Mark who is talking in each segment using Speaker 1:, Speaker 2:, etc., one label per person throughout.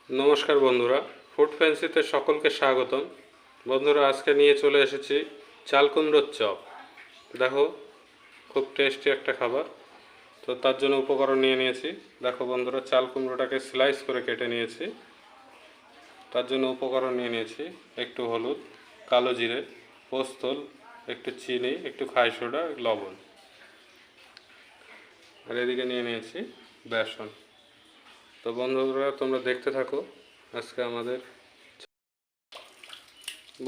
Speaker 1: নমস্কার বন্ধুরা, ফুড ফ্যান্সিতে সকলকে স্বাগতম। বন্ধুরা, আজকে নিয়ে চলে এসেছি চাল কুমড়োর চপ। দেখো, খুব টেস্টি একটা খাবার। তো তার জন্য উপকরণ নিয়ে নিয়েছি। দেখো বন্ধুরা, চাল কুমড়োটাকে স্লাইস করে কেটে নিয়েছি। তার জন্য উপকরণ নিয়ে নিয়েছি একটু হলুদ, কালো জিরে, পোস্তল, একটু চিনি, একটু খাই সোডা, লবণ। আর এদিকে নিয়ে নিয়েছি বেসন। তো বন্ধুরা, তোমরা দেখতে থাকো আজকে আমাদের।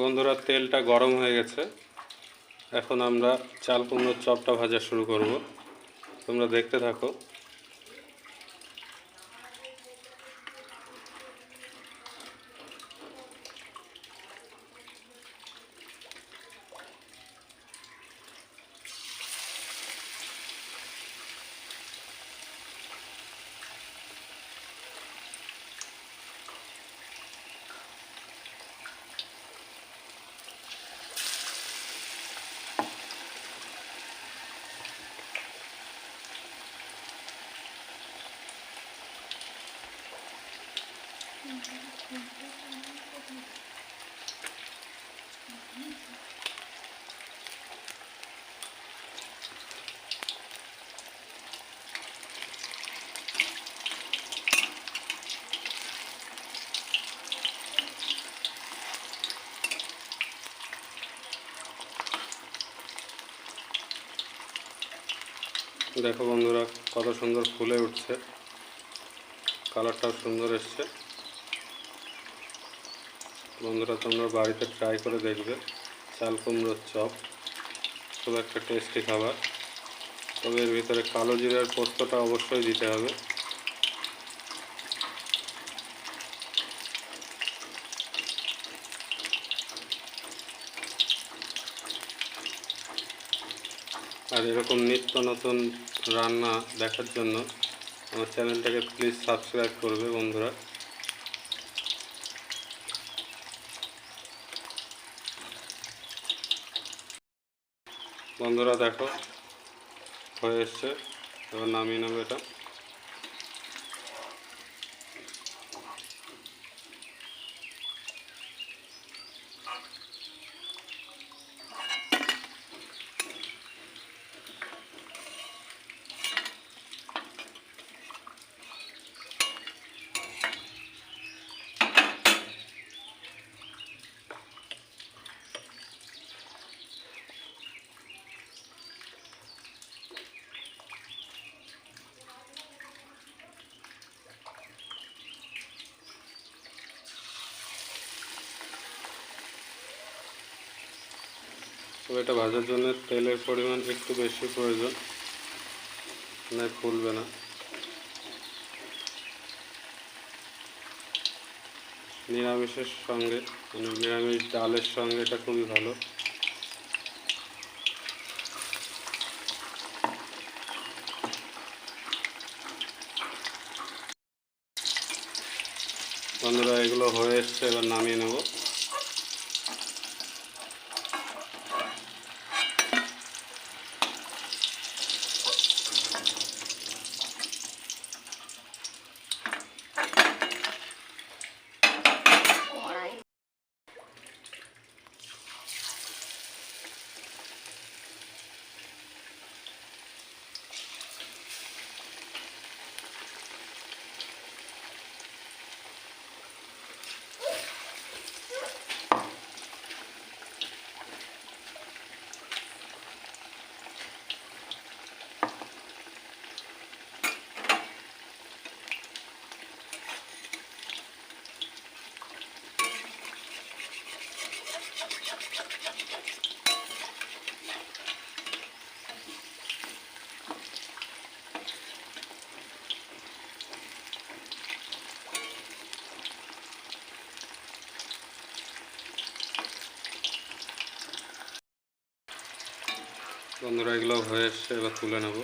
Speaker 1: বন্ধুরা, তেলটা গরম হয়ে গেছে। এখন আমরা চাল কুমড়োর চপটা ভাজা শুরু করব। তোমরা দেখতে থাকো। দেখো বন্ধুরা, কত সুন্দর ফুলে উঠছে, কালারটাও সুন্দর এসছে। বন্ধুরা, তোমরা বাড়িতে ট্রাই করে দেখবে চাল কুমড়োর চপ। খুব একটা টেস্টি খাবার। তবে এর ভিতরে কালো জিরার পোস্তটা অবশ্যই দিতে হবে। আর এরকম নিত্য নতুন রান্না দেখার জন্য আমার চ্যানেলটাকে প্লিজ সাবস্ক্রাইব করবে বন্ধুরা। বন্ধুরা দেখো, হয়ে এসছে। এবার নামিয়ে নেবো এটা। তো এটা ভাজার জন্য তেলের পরিমাণ একটু বেশি প্রয়োজন, না ফুলবে না। নিরামিষের সঙ্গে, মানে নিরামিষ ডালের সঙ্গে এটা খুবই ভালো। বন্ধুরা, এগুলো হয়ে এসছে, এবার নামিয়ে নেব। বন্ধুরা, এগুলো হয়ে এসছে, এবার তুলে নেব।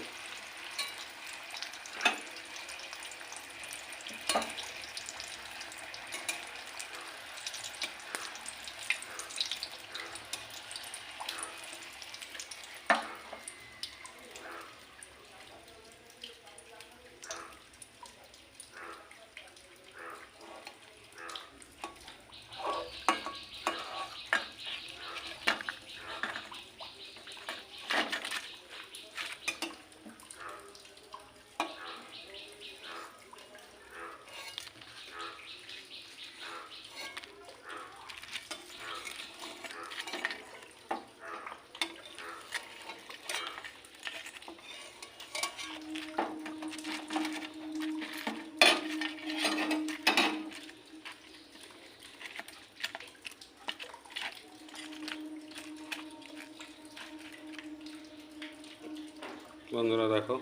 Speaker 1: বন্ধুরা দেখো,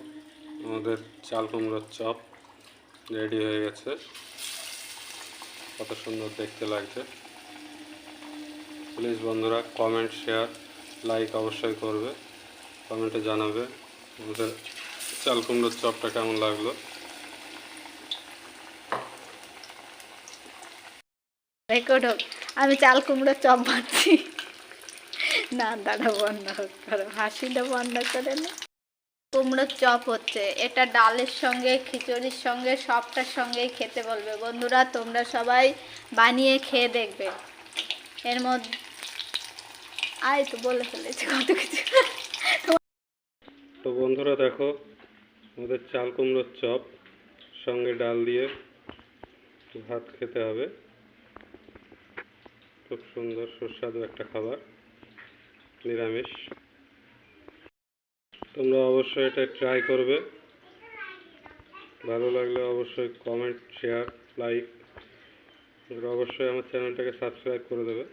Speaker 1: আমাদের চাল কুমড়োর চপ রেডি হয়ে গেছে। কত সুন্দর দেখতে লাগছে। প্লিজ বন্ধুরা কমেন্ট, শেয়ার, লাইক অবশ্যই করবে। কমেন্টে জানাবে আমাদের চাল কুমড়োর চপটা কেমন লাগলো।
Speaker 2: রেকর্ড হোক, আমি চাল কুমড়ো চপ ভাজছি। না দাদা, বন্ধ করো, হাসিটা বন্ধ করে না। কুমড়োর চপ হচ্ছে, এটা ডালের সঙ্গে, খিচুড়ির সঙ্গে, সবটার সঙ্গেই খেতে বলবে। বন্ধুরা তোমরা সবাই বানিয়ে খেয়ে দেখবে। এর মধ্যে আয় তো বলে ফেলেছি কত কিছু।
Speaker 1: তো বন্ধুরা দেখো, আমাদের চাল কুমড়োর চপ সঙ্গে ডাল দিয়ে ভাত খেতে হবে। খুব সুন্দর সুস্বাদু একটা খাবার, নিরামিষ। তোমরা অবশ্যই এটা ট্রাই করবে। ভালো লাগলে অবশ্যই কমেন্ট, শেয়ার, লাইক। অবশ্যই আমার চ্যানেলটাকে সাবস্ক্রাইব করে দেবে।